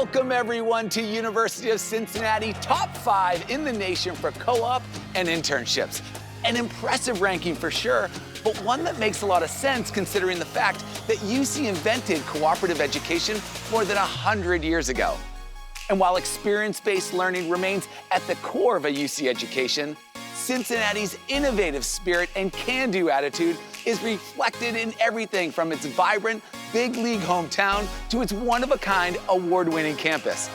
Welcome everyone to University of Cincinnati, top 5 in the nation for co-op and internships. An impressive ranking for sure, but one that makes a lot of sense considering the fact that UC invented cooperative education more than 100 years ago. And while experience-based learning remains at the core of a UC education, Cincinnati's innovative spirit and can-do attitude is reflected in everything from its vibrant, big league hometown to its one-of-a-kind, award-winning campus.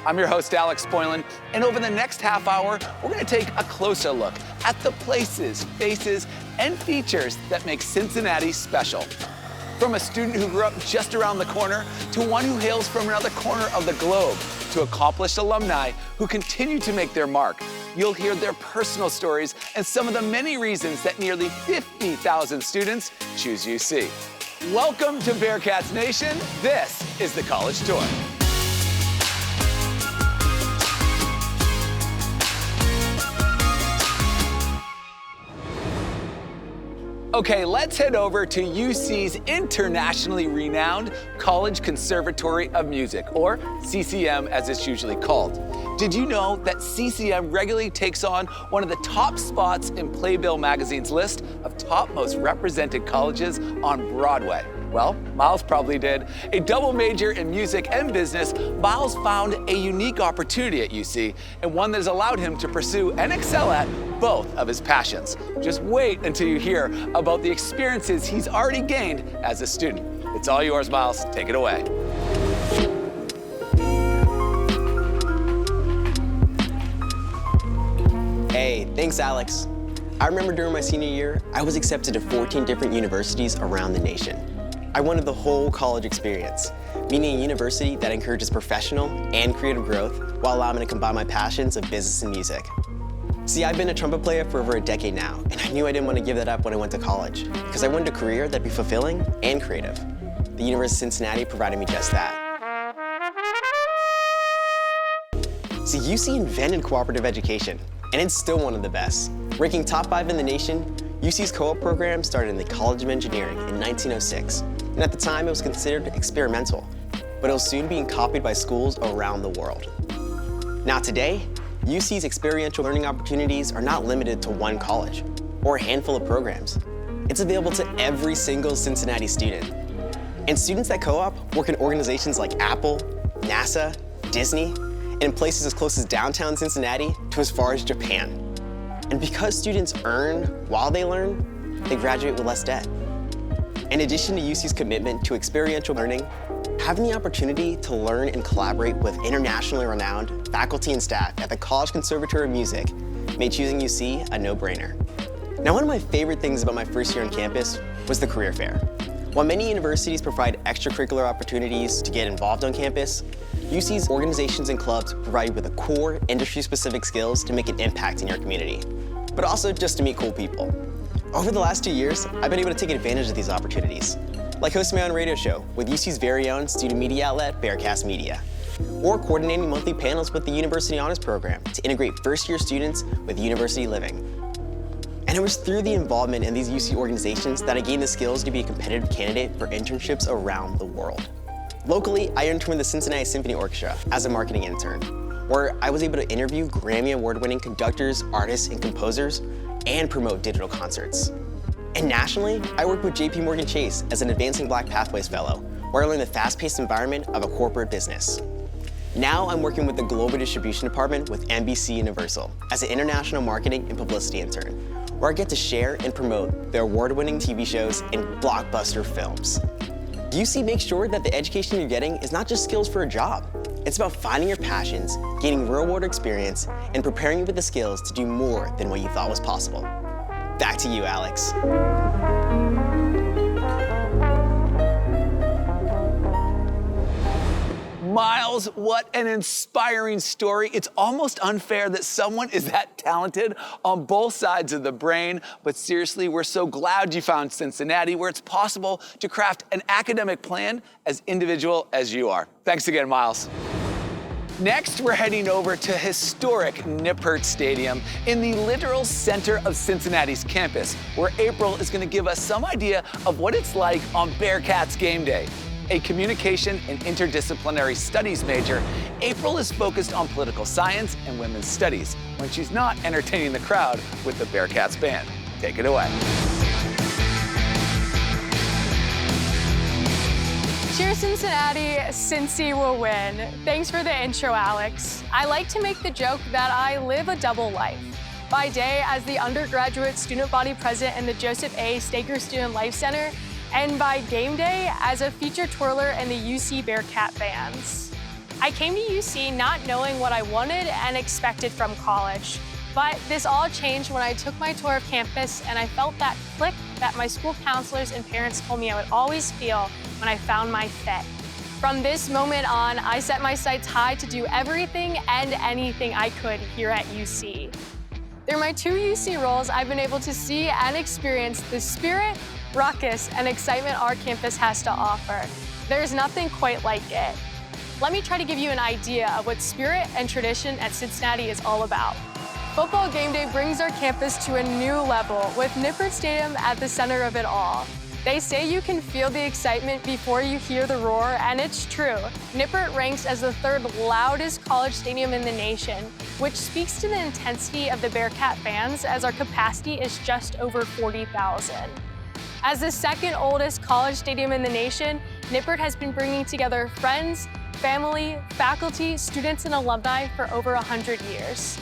I'm your host, Alex Boylan, and over the next half hour, we're gonna take a closer look at the places, faces, and features that make Cincinnati special. From a student who grew up just around the corner to one who hails from another corner of the globe to accomplished alumni who continue to make their mark, you'll hear their personal stories and some of the many reasons that nearly 50,000 students choose UC. Welcome to Bearcats Nation. This is the College Tour. Okay, let's head over to UC's internationally renowned College Conservatory of Music, or CCM as it's usually called. Did you know that CCM regularly takes on one of the top spots in Playbill magazine's list of top most represented colleges on Broadway? Well, Miles probably did. A double major in music and business, Miles found a unique opportunity at UC and one that has allowed him to pursue and excel at both of his passions. Just wait until you hear about the experiences he's already gained as a student. It's all yours, Miles. Take it away. Hey, thanks, Alex. I remember during my senior year, I was accepted to 14 different universities around the nation. I wanted the whole college experience, meaning a university that encourages professional and creative growth while allowing me to combine my passions of business and music. See, I've been a trumpet player for over a decade now, and I knew I didn't want to give that up when I went to college, because I wanted a career that'd be fulfilling and creative. The University of Cincinnati provided me just that. See, UC invented cooperative education, and it's still one of the best. Ranking top 5 in the nation, UC's co-op program started in the College of Engineering in 1906, and at the time it was considered experimental, but it was soon being copied by schools around the world. Now today, UC's experiential learning opportunities are not limited to one college or a handful of programs. It's available to every single Cincinnati student. And students at co-op work in organizations like Apple, NASA, Disney, and in places as close as downtown Cincinnati to as far as Japan. And because students earn while they learn, they graduate with less debt. In addition to UC's commitment to experiential learning, having the opportunity to learn and collaborate with internationally renowned faculty and staff at the College Conservatory of Music made choosing UC a no-brainer. Now, one of my favorite things about my first year on campus was the career fair. While many universities provide extracurricular opportunities to get involved on campus, UC's organizations and clubs provide you with the core industry-specific skills to make an impact in your community, but also just to meet cool people. Over the last 2 years, I've been able to take advantage of these opportunities, like hosting my own radio show with UC's very own student media outlet, Bearcats Media, or coordinating monthly panels with the University Honors Program to integrate first-year students with university living. And it was through the involvement in these UC organizations that I gained the skills to be a competitive candidate for internships around the world. Locally, I interned with the Cincinnati Symphony Orchestra as a marketing intern, where I was able to interview Grammy Award-winning conductors, artists, and composers, and promote digital concerts. And nationally, I worked with JPMorgan Chase as an Advancing Black Pathways Fellow, where I learned the fast-paced environment of a corporate business. Now I'm working with the Global Distribution Department with NBC Universal as an international marketing and publicity intern, where I get to share and promote their award-winning TV shows and blockbuster films. UC makes sure that the education you're getting is not just skills for a job. It's about finding your passions, gaining real-world experience, and preparing you with the skills to do more than what you thought was possible. Back to you, Alex. Miles, what an inspiring story. It's almost unfair that someone is that talented on both sides of the brain, but seriously, we're so glad you found Cincinnati, where it's possible to craft an academic plan as individual as you are. Thanks again, Miles. Next, we're heading over to historic Nippert Stadium in the literal center of Cincinnati's campus, where April is going to give us some idea of what it's like on Bearcats game day. A communication and interdisciplinary studies major, April is focused on political science and women's studies when she's not entertaining the crowd with the Bearcats band. Take it away. Cheers Cincinnati, Cincy will win. Thanks for the intro, Alex. I like to make the joke that I live a double life. By day as the undergraduate student body president in the Joseph A. Staker Student Life Center, and by game day as a featured twirler in the UC Bearcat bands. I came to UC not knowing what I wanted and expected from college. But this all changed when I took my tour of campus and I felt that click that my school counselors and parents told me I would always feel when I found my fit. From this moment on, I set my sights high to do everything and anything I could here at UC. Through my 2 UC roles, I've been able to see and experience the spirit, ruckus, and excitement our campus has to offer. There's nothing quite like it. Let me try to give you an idea of what spirit and tradition at Cincinnati is all about. Football game day brings our campus to a new level with Nippert Stadium at the center of it all. They say you can feel the excitement before you hear the roar, and it's true. Nippert ranks as the 3rd loudest college stadium in the nation, which speaks to the intensity of the Bearcat fans as our capacity is just over 40,000. As the 2nd oldest college stadium in the nation, Nippert has been bringing together friends, family, faculty, students, and alumni for over 100 years.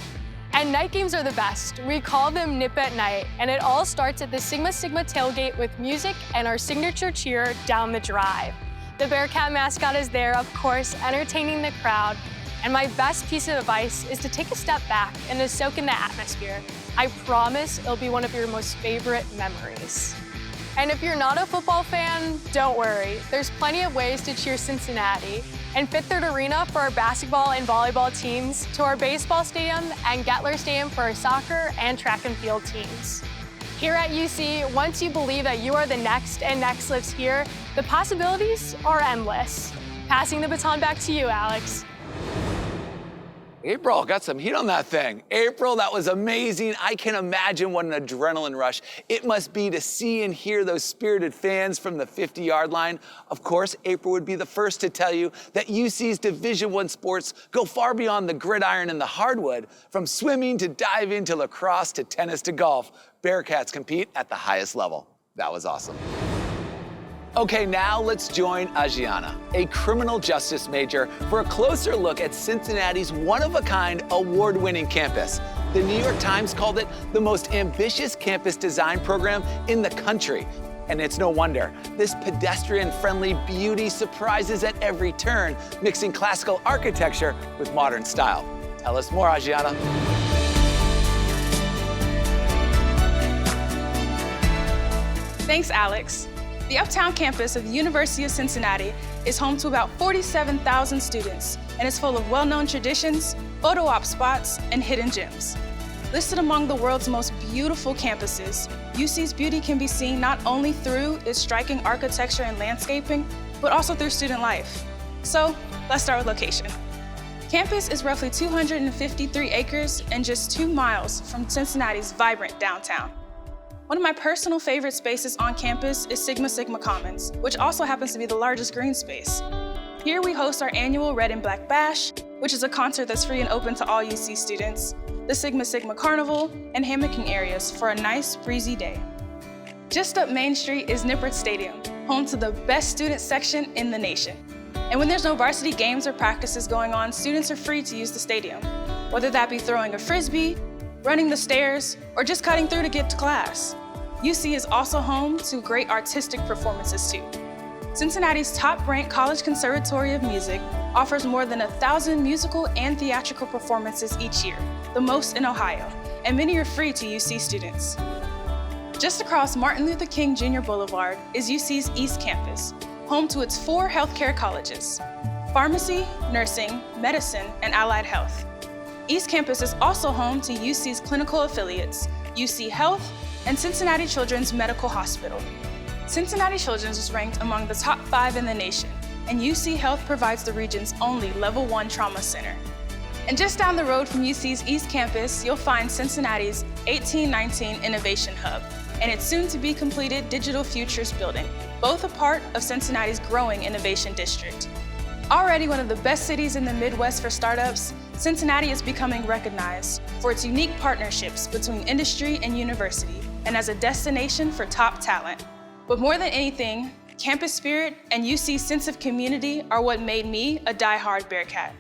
And night games are the best. We call them Nip at Night, and it all starts at the Sigma Sigma tailgate with music and our signature cheer down the drive. The Bearcat mascot is there, of course, entertaining the crowd. And my best piece of advice is to take a step back and to soak in the atmosphere. I promise it'll be one of your most favorite memories. And if you're not a football fan, don't worry. There's plenty of ways to cheer Cincinnati. And Fifth Third Arena for our basketball and volleyball teams, to our baseball stadium and Gettler Stadium for our soccer and track and field teams. Here at UC, once you believe that you are the next and next lives here, the possibilities are endless. Passing the baton back to you, Alex. April, got some heat on that thing. April, that was amazing. I can imagine what an adrenaline rush it must be to see and hear those spirited fans from the 50-yard line. Of course, April would be the first to tell you that UC's Division I sports go far beyond the gridiron and the hardwood. From swimming to diving to lacrosse to tennis to golf, Bearcats compete at the highest level. That was awesome. Okay, now let's join Ajiana, a criminal justice major, for a closer look at Cincinnati's one-of-a-kind, award-winning campus. The New York Times called it the most ambitious campus design program in the country. And it's no wonder. This pedestrian-friendly beauty surprises at every turn, mixing classical architecture with modern style. Tell us more, Ajiana. Thanks, Alex. The Uptown Campus of the University of Cincinnati is home to about 47,000 students and is full of well-known traditions, photo op spots, and hidden gems. Listed among the world's most beautiful campuses, UC's beauty can be seen not only through its striking architecture and landscaping, but also through student life. So, let's start with location. Campus is roughly 253 acres and just 2 miles from Cincinnati's vibrant downtown. One of my personal favorite spaces on campus is Sigma Sigma Commons, which also happens to be the largest green space. Here we host our annual Red and Black Bash, which is a concert that's free and open to all UC students, the Sigma Sigma Carnival, and hammocking areas for a nice, breezy day. Just up Main Street is Nippert Stadium, home to the best student section in the nation. And when there's no varsity games or practices going on, students are free to use the stadium, whether that be throwing a frisbee, running the stairs, or just cutting through to get to class. UC is also home to great artistic performances too. Cincinnati's top-ranked College Conservatory of Music offers more than 1,000 musical and theatrical performances each year, the most in Ohio, and many are free to UC students. Just across Martin Luther King Jr. Boulevard is UC's East Campus, home to its 4 healthcare colleges: pharmacy, nursing, medicine, and allied health. East Campus is also home to UC's clinical affiliates, UC Health, and Cincinnati Children's Medical Hospital. Cincinnati Children's is ranked among the top 5 in the nation, and UC Health provides the region's only Level 1 trauma center. And just down the road from UC's East Campus, you'll find Cincinnati's 1819 Innovation Hub, and its soon-to-be-completed Digital Futures building, both a part of Cincinnati's growing innovation district. Already one of the best cities in the Midwest for startups, Cincinnati is becoming recognized for its unique partnerships between industry and university, and as a destination for top talent. But more than anything, campus spirit and UC's sense of community are what made me a die-hard Bearcat.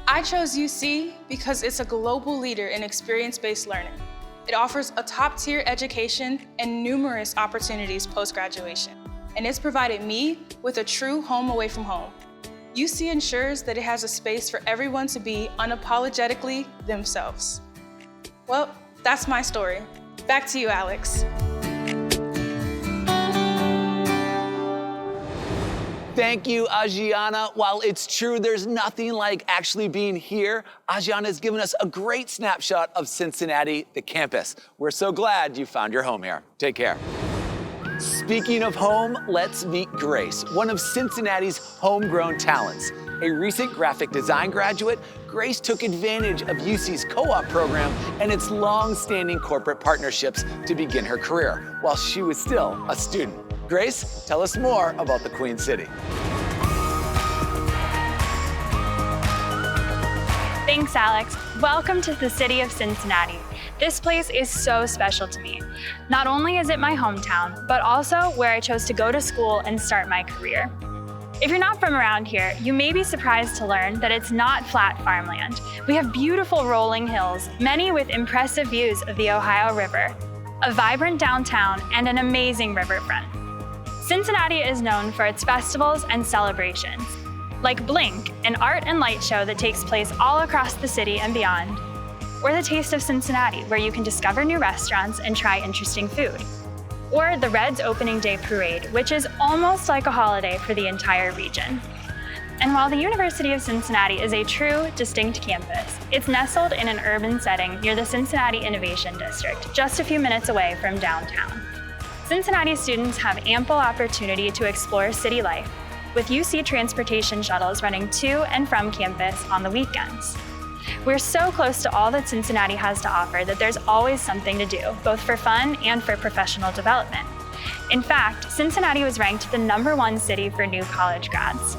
I chose UC because it's a global leader in experience-based learning. It offers a top-tier education and numerous opportunities post-graduation, and it's provided me with a true home away from home. UC ensures that it has a space for everyone to be unapologetically themselves. Well, that's my story. Back to you, Alex. Thank you, Ajiana. While it's true there's nothing like actually being here, Ajiana has given us a great snapshot of Cincinnati, the campus. We're so glad you found your home here. Take care. Speaking of home, let's meet Grace, one of Cincinnati's homegrown talents. A recent graphic design graduate, Grace took advantage of UC's co-op program and its long-standing corporate partnerships to begin her career while she was still a student. Grace, tell us more about the Queen City. Thanks, Alex. Welcome to the city of Cincinnati. This place is so special to me. Not only is it my hometown, but also where I chose to go to school and start my career. If you're not from around here, you may be surprised to learn that it's not flat farmland. We have beautiful rolling hills, many with impressive views of the Ohio River, a vibrant downtown, and an amazing riverfront. Cincinnati is known for its festivals and celebrations, like Blink, an art and light show that takes place all across the city and beyond, or the Taste of Cincinnati, where you can discover new restaurants and try interesting food, or the Reds Opening Day Parade, which is almost like a holiday for the entire region. And while the University of Cincinnati is a true, distinct campus, it's nestled in an urban setting near the Cincinnati Innovation District, just a few minutes away from downtown. Cincinnati students have ample opportunity to explore city life, with UC transportation shuttles running to and from campus on the weekends. We're so close to all that Cincinnati has to offer that there's always something to do, both for fun and for professional development. In fact, Cincinnati was ranked the #1 city for new college grads.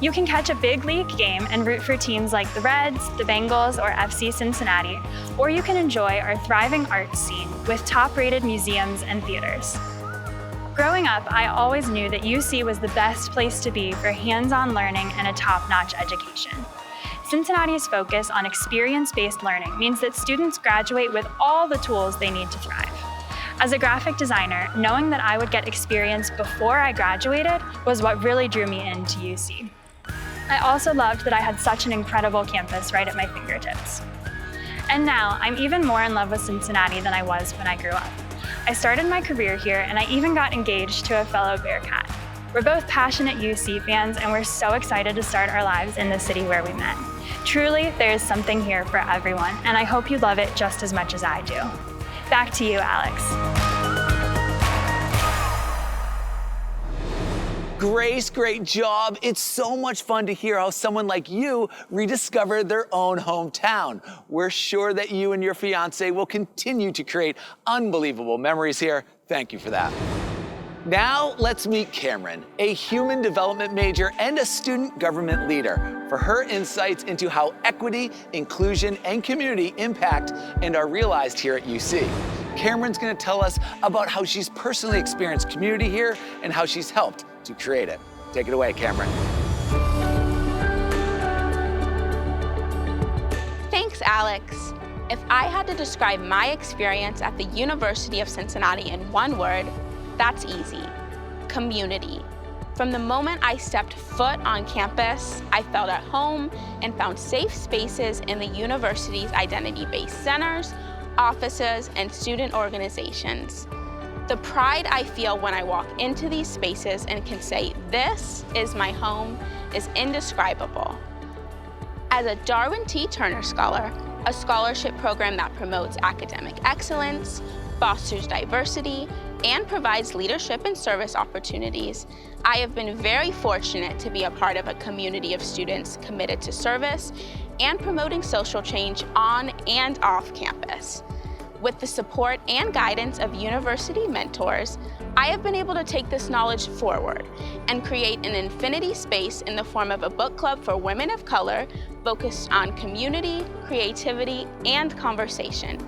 You can catch a big league game and root for teams like the Reds, the Bengals, or FC Cincinnati, or you can enjoy our thriving arts scene with top-rated museums and theaters. Growing up, I always knew that UC was the best place to be for hands-on learning and a top-notch education. Cincinnati's focus on experience-based learning means that students graduate with all the tools they need to thrive. As a graphic designer, knowing that I would get experience before I graduated was what really drew me into UC. I also loved that I had such an incredible campus right at my fingertips. And now, I'm even more in love with Cincinnati than I was when I grew up. I started my career here, and I even got engaged to a fellow Bearcat. We're both passionate UC fans, and we're so excited to start our lives in the city where we met. Truly, there is something here for everyone, and I hope you love it just as much as I do. Back to you, Alex. Grace, great job. It's so much fun to hear how someone like you rediscovered their own hometown. We're sure that you and your fiance will continue to create unbelievable memories here. Thank you for that. Now, let's meet Cameron, a human development major and a student government leader, for her insights into how equity, inclusion, and community impact and are realized here at UC. Cameron's gonna tell us about how she's personally experienced community here and how she's helped to create it. Take it away, Cameron. Thanks, Alex. If I had to describe my experience at the University of Cincinnati in one word, that's easy: community. From the moment I stepped foot on campus, I felt at home and found safe spaces in the university's identity-based centers, offices, and student organizations. The pride I feel when I walk into these spaces and can say, "This is my home," is indescribable. As a Darwin T. Turner Scholar, a scholarship program that promotes academic excellence, fosters diversity, and provides leadership and service opportunities, I have been very fortunate to be a part of a community of students committed to service and promoting social change on and off campus. With the support and guidance of university mentors, I have been able to take this knowledge forward and create an infinity space in the form of a book club for women of color focused on community, creativity, and conversation.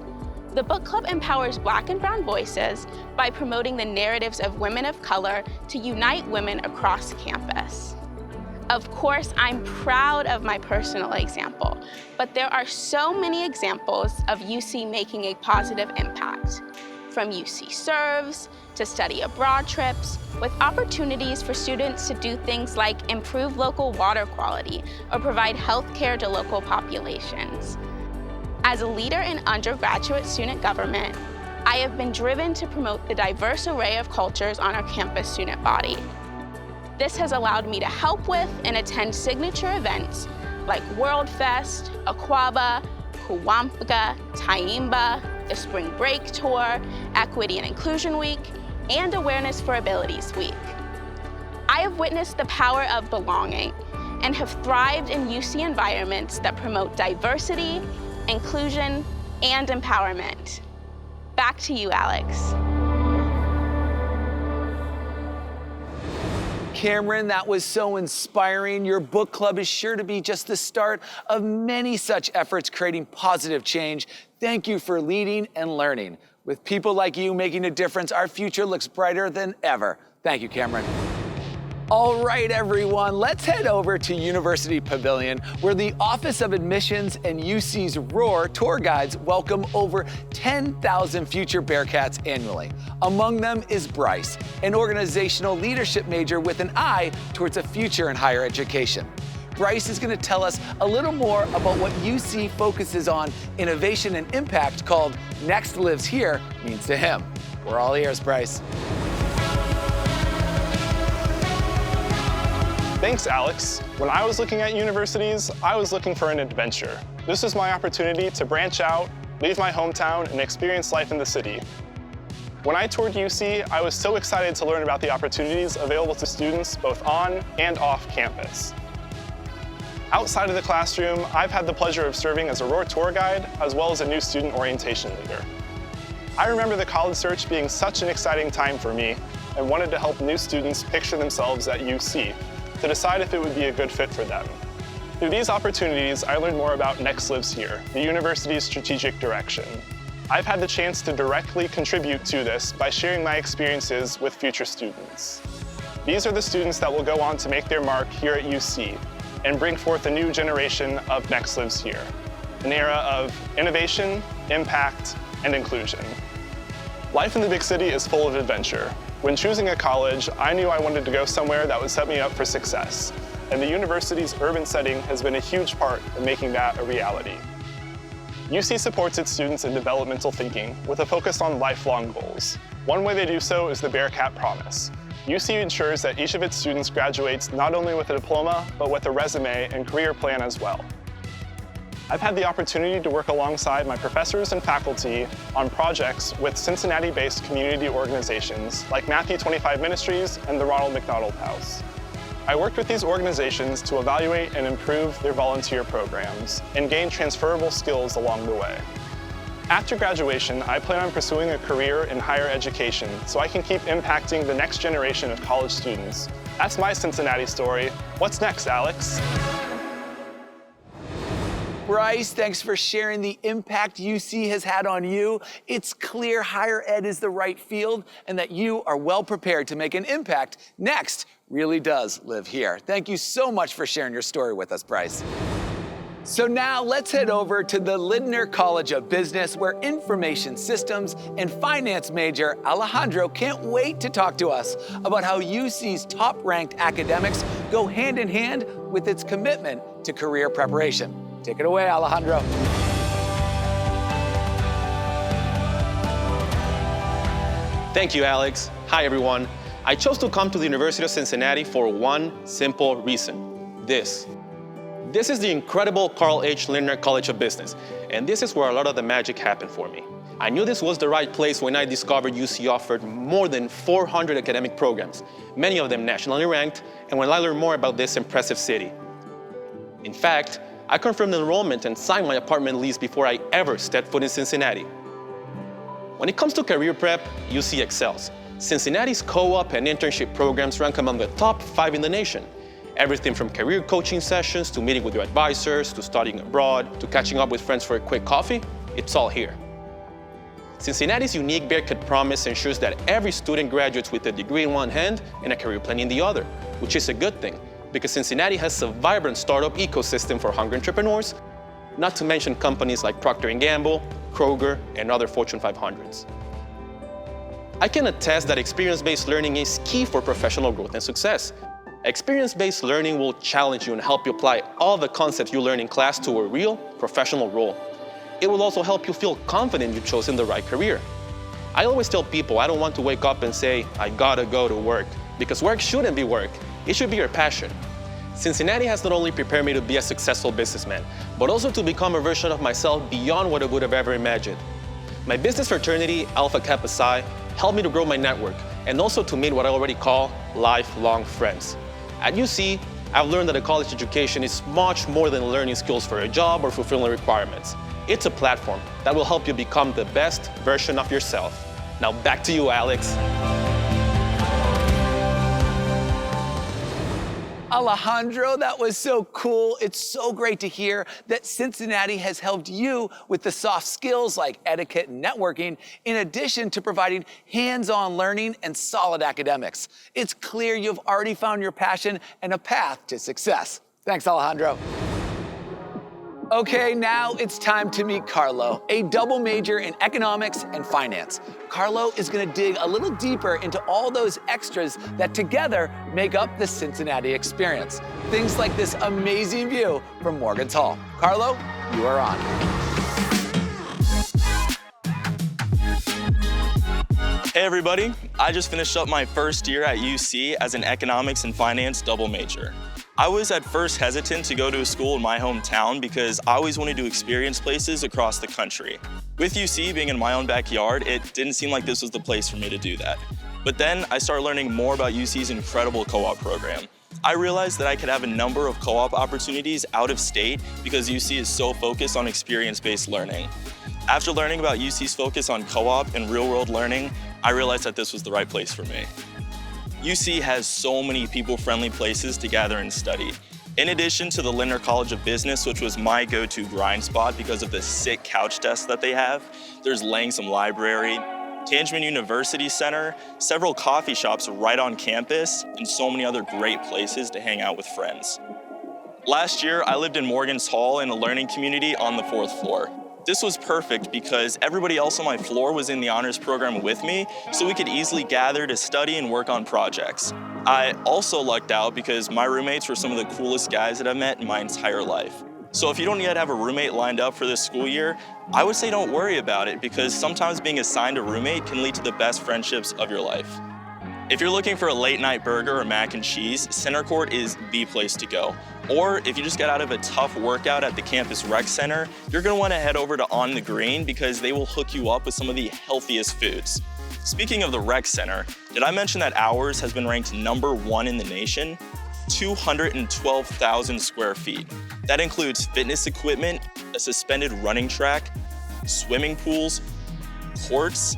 The book club empowers Black and brown voices by promoting the narratives of women of color to unite women across campus. Of course, I'm proud of my personal example, but there are so many examples of UC making a positive impact. From UC Serves to study abroad trips, with opportunities for students to do things like improve local water quality or provide health care to local populations. As a leader in undergraduate student government, I have been driven to promote the diverse array of cultures on our campus student body. This has allowed me to help with and attend signature events like World Fest, Aquaba, Kuwampga, Taimba, the Spring Break Tour, Equity and Inclusion Week, and Awareness for Abilities Week. I have witnessed the power of belonging and have thrived in UC environments that promote diversity, inclusion, and empowerment. Back to you, Alex. Cameron, that was so inspiring. Your book club is sure to be just the start of many such efforts creating positive change. Thank you for leading and learning. With people like you making a difference, our future looks brighter than ever. Thank you, Cameron. All right, everyone, let's head over to University Pavilion, where the Office of Admissions and UC's Roar tour guides welcome over 10,000 future Bearcats annually. Among them is Bryce, an organizational leadership major with an eye towards a future in higher education. Bryce is going to tell us a little more about what UC focuses on innovation and impact called Next Lives Here means to him. We're all ears, Bryce. Thanks, Alex. When I was looking at universities, I was looking for an adventure. This was my opportunity to branch out, leave my hometown, and experience life in the city. When I toured UC, I was so excited to learn about the opportunities available to students both on and off campus. Outside of the classroom, I've had the pleasure of serving as a Roar tour guide, as well as a new student orientation leader. I remember the college search being such an exciting time for me and wanted to help new students picture themselves at UC, to decide if it would be a good fit for them. Through these opportunities, I learned more about Next Lives Here, the university's strategic direction. I've had the chance to directly contribute to this by sharing my experiences with future students. These are the students that will go on to make their mark here at UC and bring forth a new generation of Next Lives Here, an era of innovation, impact, and inclusion. Life in the big city is full of adventure. When choosing a college, I knew I wanted to go somewhere that would set me up for success, and the university's urban setting has been a huge part in making that a reality. UC supports its students in developmental thinking with a focus on lifelong goals. One way they do so is the Bearcat Promise. UC ensures that each of its students graduates not only with a diploma, but with a resume and career plan as well. I've had the opportunity to work alongside my professors and faculty on projects with Cincinnati-based community organizations like Matthew 25 Ministries and the Ronald McDonald House. I worked with these organizations to evaluate and improve their volunteer programs and gain transferable skills along the way. After graduation, I plan on pursuing a career in higher education so I can keep impacting the next generation of college students. That's my Cincinnati story. What's next, Alex? Bryce, thanks for sharing the impact UC has had on you. It's clear higher ed is the right field and that you are well prepared to make an impact. Next really does live here. Thank you so much for sharing your story with us, Bryce. So now let's head over to the Lindner College of Business, where information systems and finance major Alejandro can't wait to talk to us about how UC's top-ranked academics go hand in hand with its commitment to career preparation. Take it away, Alejandro. Thank you, Alex. Hi, everyone. I chose to come to the University of Cincinnati for one simple reason. This is the incredible Carl H. Lindner College of Business, and this is where a lot of the magic happened for me. I knew this was the right place when I discovered UC offered more than 400 academic programs, many of them nationally ranked, and when I learned more about this impressive city. In fact, I confirmed enrollment and signed my apartment lease before I ever stepped foot in Cincinnati. When it comes to career prep, UC excels. Cincinnati's co-op and internship programs rank among the top 5 in the nation. Everything from career coaching sessions, to meeting with your advisors, to studying abroad, to catching up with friends for a quick coffee, it's all here. Cincinnati's unique Bearcat promise ensures that every student graduates with a degree in one hand and a career plan in the other, which is a good thing, because Cincinnati has a vibrant startup ecosystem for hungry entrepreneurs, not to mention companies like Procter & Gamble, Kroger, and other Fortune 500s. I can attest that experience-based learning is key for professional growth and success. Experience-based learning will challenge you and help you apply all the concepts you learn in class to a real professional role. It will also help you feel confident you've chosen the right career. I always tell people I don't want to wake up and say, I gotta go to work, because work shouldn't be work. It should be your passion. Cincinnati has not only prepared me to be a successful businessman, but also to become a version of myself beyond what I would have ever imagined. My business fraternity, Alpha Kappa Psi, helped me to grow my network and also to meet what I already call lifelong friends. At UC, I've learned that a college education is much more than learning skills for a job or fulfilling requirements. It's a platform that will help you become the best version of yourself. Now back to you, Alex. Alejandro, that was so cool. It's so great to hear that Cincinnati has helped you with the soft skills like etiquette and networking, in addition to providing hands-on learning and solid academics. It's clear you've already found your passion and a path to success. Thanks, Alejandro. Okay, now it's time to meet Carlo, a double major in economics and finance. Carlo is gonna dig a little deeper into all those extras that together make up the Cincinnati experience. Things like this amazing view from Morgan's Hall. Carlo, you are on. Hey everybody, I just finished up my first year at UC as an economics and finance double major. I was at first hesitant to go to a school in my hometown because I always wanted to experience places across the country. With UC being in my own backyard, it didn't seem like this was the place for me to do that. But then I started learning more about UC's incredible co-op program. I realized that I could have a number of co-op opportunities out of state because UC is so focused on experience-based learning. After learning about UC's focus on co-op and real-world learning, I realized that this was the right place for me. UC has so many people-friendly places to gather and study. In addition to the Lindner College of Business, which was my go-to grind spot because of the sick couch desks that they have, there's Langsam Library, Tangeman University Center, several coffee shops right on campus, and so many other great places to hang out with friends. Last year, I lived in Morgan's Hall in a learning community on the 4th floor. This was perfect because everybody else on my floor was in the honors program with me, so we could easily gather to study and work on projects. I also lucked out because my roommates were some of the coolest guys that I've met in my entire life. So if you don't yet have a roommate lined up for this school year, I would say don't worry about it because sometimes being assigned a roommate can lead to the best friendships of your life. If you're looking for a late night burger or mac and cheese, Center Court is the place to go. Or if you just got out of a tough workout at the campus rec center, you're gonna wanna head over to On the Green because they will hook you up with some of the healthiest foods. Speaking of the rec center, did I mention that ours has been ranked #1 in the nation? 212,000 square feet. That includes fitness equipment, a suspended running track, swimming pools, courts,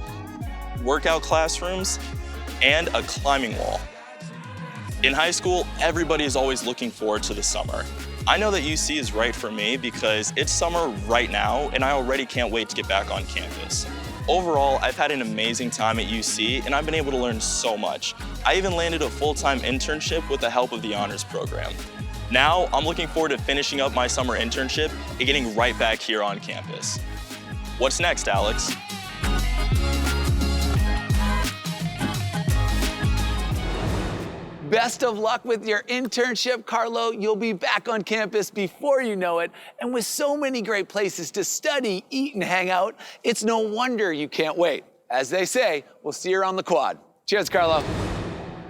workout classrooms, and a climbing wall. In high school, everybody is always looking forward to the summer. I know that UC is right for me because it's summer right now and I already can't wait to get back on campus. Overall, I've had an amazing time at UC and I've been able to learn so much. I even landed a full-time internship with the help of the honors program. Now, I'm looking forward to finishing up my summer internship and getting right back here on campus. What's next, Alex? Best of luck with your internship, Carlo. You'll be back on campus before you know it. And with so many great places to study, eat, and hang out, it's no wonder you can't wait. As they say, we'll see you around the quad. Cheers, Carlo.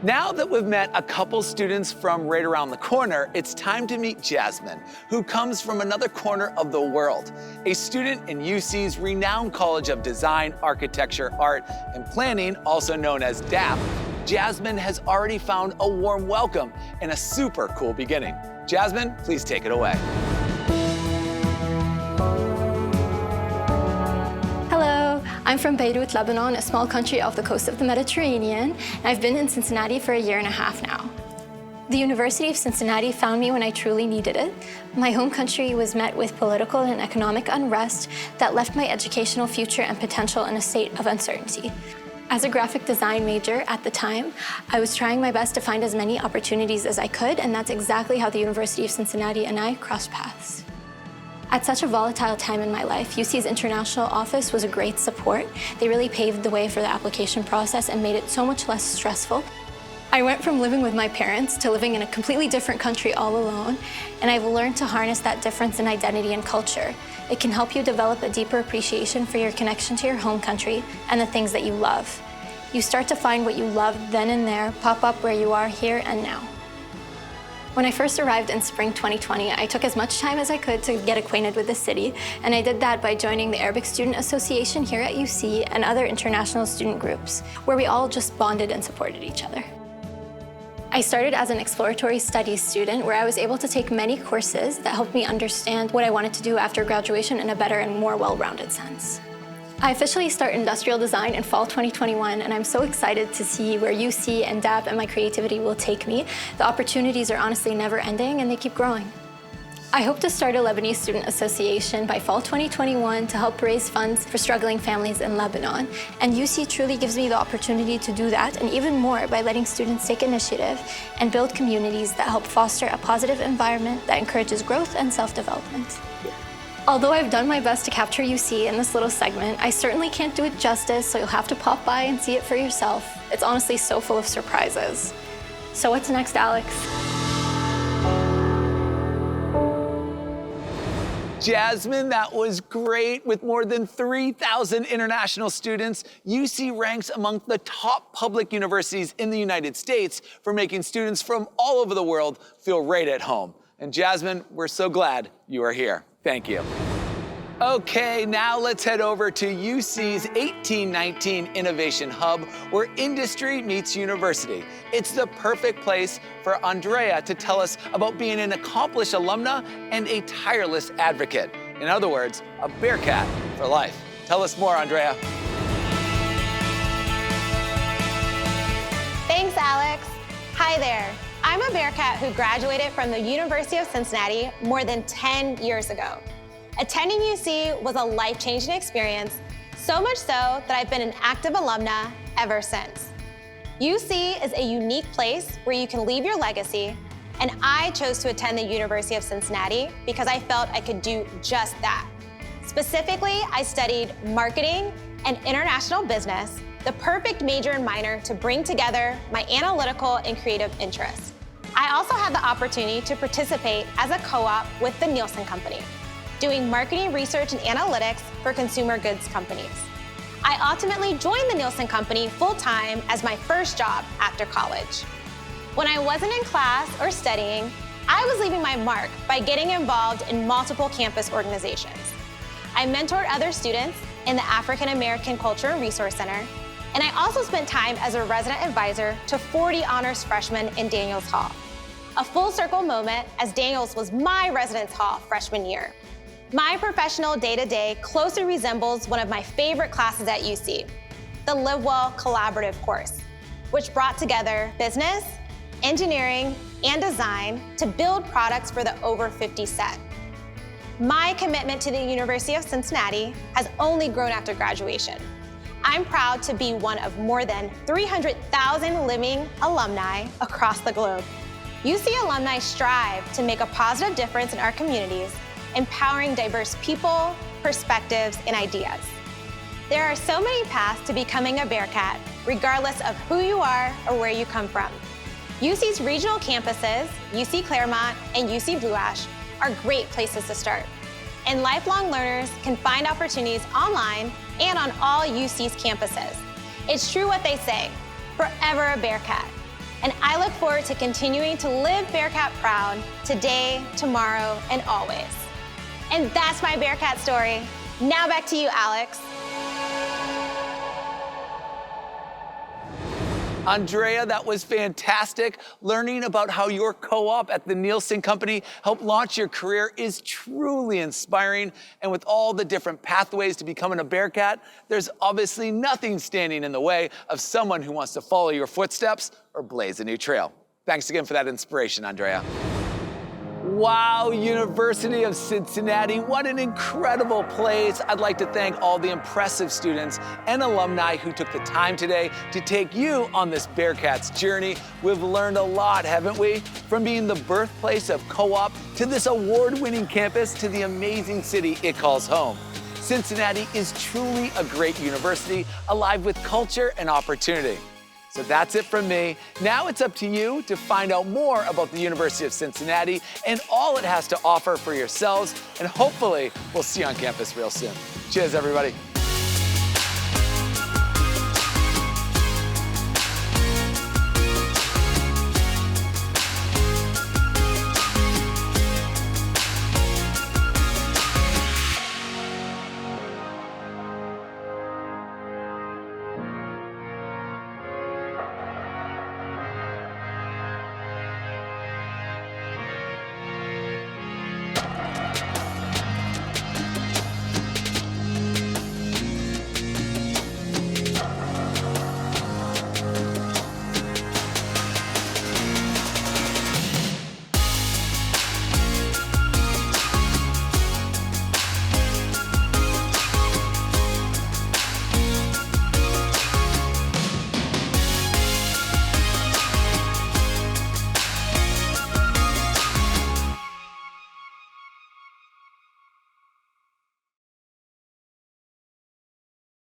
Now that we've met a couple students from right around the corner, it's time to meet Jasmine, who comes from another corner of the world. A student in UC's renowned College of Design, Architecture, Art, and Planning, also known as DAP, Jasmine has already found a warm welcome and a super cool beginning. Jasmine, please take it away. Hello, I'm from Beirut, Lebanon, a small country off the coast of the Mediterranean, and I've been in Cincinnati for a year and a half now. The University of Cincinnati found me when I truly needed it. My home country was met with political and economic unrest that left my educational future and potential in a state of uncertainty. As a graphic design major at the time, I was trying my best to find as many opportunities as I could, and that's exactly how the University of Cincinnati and I crossed paths. At such a volatile time in my life, UC's international office was a great support. They really paved the way for the application process and made it so much less stressful. I went from living with my parents to living in a completely different country all alone, and I've learned to harness that difference in identity and culture. It can help you develop a deeper appreciation for your connection to your home country and the things that you love. You start to find what you love then and there pop up where you are here and now. When I first arrived in spring 2020, I took as much time as I could to get acquainted with the city, and I did that by joining the Arabic Student Association here at UC and other international student groups, where we all just bonded and supported each other. I started as an exploratory studies student where I was able to take many courses that helped me understand what I wanted to do after graduation in a better and more well-rounded sense. I officially start industrial design in fall 2021, and I'm so excited to see where UC and DAP and my creativity will take me. The opportunities are honestly never ending, and they keep growing. I hope to start a Lebanese Student Association by fall 2021 to help raise funds for struggling families in Lebanon. And UC truly gives me the opportunity to do that, and even more by letting students take initiative and build communities that help foster a positive environment that encourages growth and self-development. Although I've done my best to capture UC in this little segment, I certainly can't do it justice, so you'll have to pop by and see it for yourself. It's honestly so full of surprises. So what's next, Alex? Jasmine, that was great. With more than 3,000 international students, UC ranks among the top public universities in the United States for making students from all over the world feel right at home. And Jasmine, we're so glad you are here. Thank you. Okay, now let's head over to UC's 1819 Innovation Hub, where industry meets university. It's the perfect place for Andrea to tell us about being an accomplished alumna and a tireless advocate. In other words, a Bearcat for life. Tell us more, Andrea. Thanks, Alex. Hi there. I'm a Bearcat who graduated from the University of Cincinnati more than 10 years ago. Attending UC was a life-changing experience, so much so that I've been an active alumna ever since. UC is a unique place where you can leave your legacy, and I chose to attend the University of Cincinnati because I felt I could do just that. Specifically, I studied marketing and international business, the perfect major and minor to bring together my analytical and creative interests. I also had the opportunity to participate as a co-op with the Nielsen Company, doing marketing research and analytics for consumer goods companies. I ultimately joined the Nielsen Company full-time as my first job after college. When I wasn't in class or studying, I was leaving my mark by getting involved in multiple campus organizations. I mentored other students in the African American Culture and Resource Center, and I also spent time as a resident advisor to 40 honors freshmen in Daniels Hall. A full circle moment, as Daniels was my residence hall freshman year. My professional day-to-day closely resembles one of my favorite classes at UC, the Live Well Collaborative course, which brought together business, engineering, and design to build products for the over 50 set. My commitment to the University of Cincinnati has only grown after graduation. I'm proud to be one of more than 300,000 living alumni across the globe. UC alumni strive to make a positive difference in our communities, empowering diverse people, perspectives, and ideas. There are so many paths to becoming a Bearcat, regardless of who you are or where you come from. UC's regional campuses, UC Claremont and UC Blue Ash, are great places to start. And lifelong learners can find opportunities online and on all UC's campuses. It's true what they say, forever a Bearcat. And I look forward to continuing to live Bearcat proud today, tomorrow, and always. And that's my Bearcat story. Now back to you, Alex. Andrea, that was fantastic. Learning about how your co-op at the Nielsen Company helped launch your career is truly inspiring. And with all the different pathways to becoming a Bearcat, there's obviously nothing standing in the way of someone who wants to follow your footsteps or blaze a new trail. Thanks again for that inspiration, Andrea. Wow, University of Cincinnati, what an incredible place. I'd like to thank all the impressive students and alumni who took the time today to take you on this Bearcats journey. We've learned a lot, haven't we? From being the birthplace of co-op to this award-winning campus to the amazing city it calls home. Cincinnati is truly a great university, alive with culture and opportunity. So that's it from me. Now it's up to you to find out more about the University of Cincinnati and all it has to offer for yourselves, and hopefully we'll see you on campus real soon. Cheers, everybody.